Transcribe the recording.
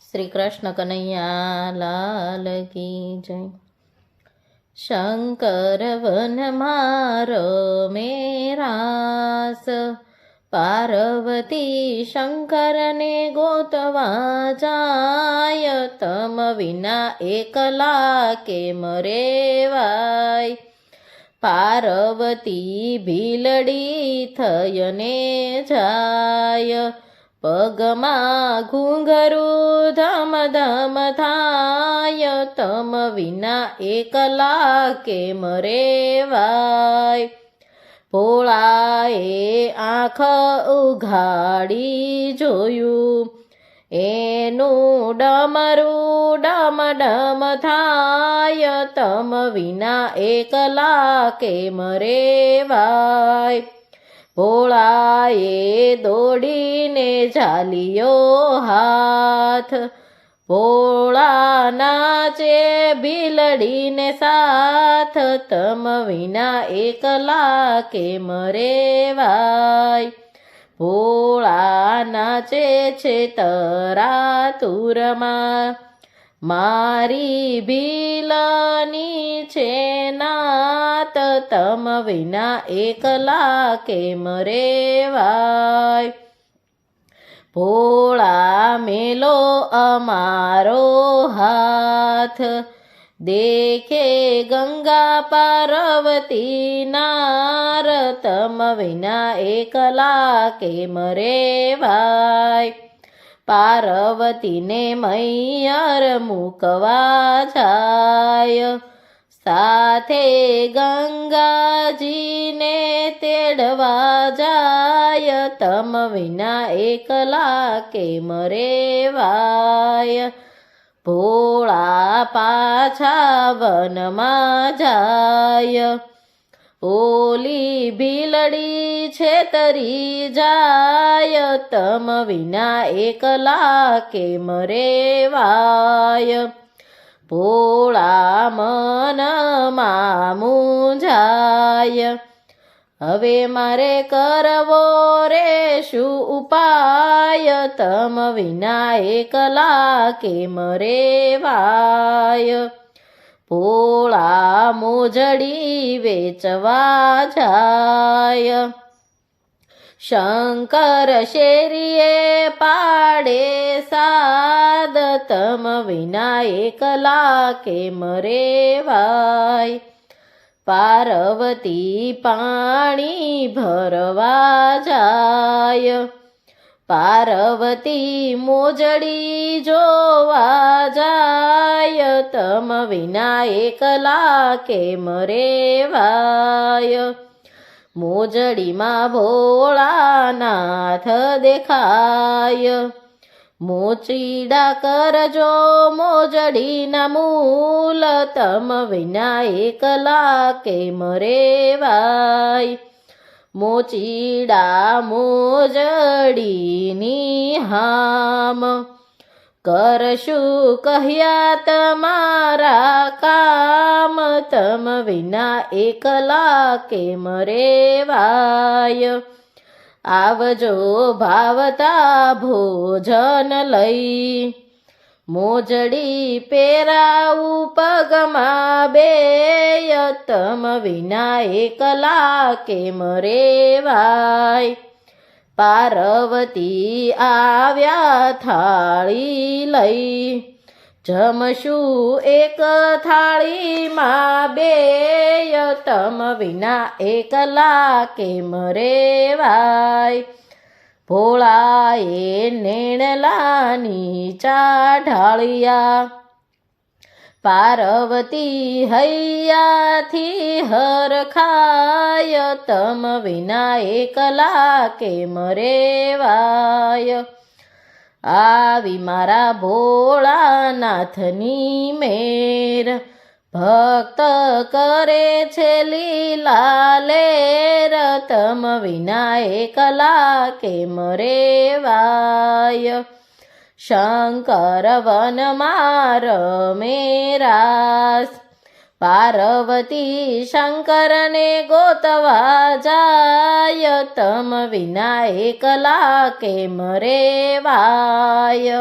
શ્રી કૃષ્ણ કનૈયા લાલ કી જય. શંકર વનમાં રમેરાસ, પાર્વતી શંકરને ગોતવા જાય. તમ વિના એકલા કેમ રેવાય? પાર્વતી ભીલડી થયને જાય. પગમાં ઘૂંઘરું ધમ ધમ થાય. તમ વિના એકલા કેમ રેવાય? ભોળાએ આંખ ઉઘાડી જોયું, એનું ડમરું ડમ ડમ થાય. તમ વિના એકલા કેમ રેવાય? ભોળાએ દોડીને ઝાલ્યો હાથ, ભોળા નાચે ભીલડીને સાથ. તમ વિના એકલા કેમ રેવાય? ભોળા નાચે છે તરાતુરમાં, મારી ભીલની છે નાત. તમ વિના એકલા કેમ રેવાય? ભોળા મેલો અમારો હાથ, દેખે ગંગા પાર્વતી નાર. તમ વિના એકલા કેમ રેવાય? પાર્વતીને મૈયર મૂકવા જાય, સાથે ગંગાજીને તેડવા જાય. તમ વિના એકલા કેમ રેવાય? ભોળા પાછા વનમાં જાય, ઓલી ભીલડી છેતરી જાય. તમ વિના એકલા કેમ રેવાય? ભોળા મનમાં મૂંઝાય, હવે મારે કરવો રે શું ઉપાય? તમ વિના એકલા કેમ રેવાય? ભોળા મોજડી વેચવા જાય, શંકર શેરીએ પાડે સાદ. તમ વિના એકલા કેમ રેવાય? પાર્વતી પાણી ભરવા જાય, પાર્વતી મોજડી જોવા જાય. તમ વિના એકલા કેમ રેવાય? મોજડીમાં ભોળાનાથ દેખાય, મોચીડા કરજો મોજડીના મૂલ. તમ વિના એકલા કેમ રેવાય? મોચીડા મોજડીની હામ, કરશું કહ્યા તમારા કામ. તમ વિના એકલા કેમ રેવાય? આવજો ભાવતા ભોજન લઈ, મોજડી પહેરાવું પગમાં બેય. તમ વિના એકલા કેમ રેવાય? પાર્વતી આવ્યા થાળી લઈ, જમશું એક થાળીમાં બેય. તમ વિના એકલા કેમ રેવાય? ભોળાએ નેણલાની ચા ઢાળ્યા, પાર્વતી હૈયાથી હરખાય. તમ વિના એકલા કેમ રેવાય? આવી મારા ભોળાનાથની મેર, ભક્ત કરે છે લીલા લેર. તમ વિના એકલા કેમ રેવાય? શંકર વનમાં રમેરાસ, પાર્વતી શંકરને ગોતવા જાય. તમ વિના એકલા કેમ રેવાય?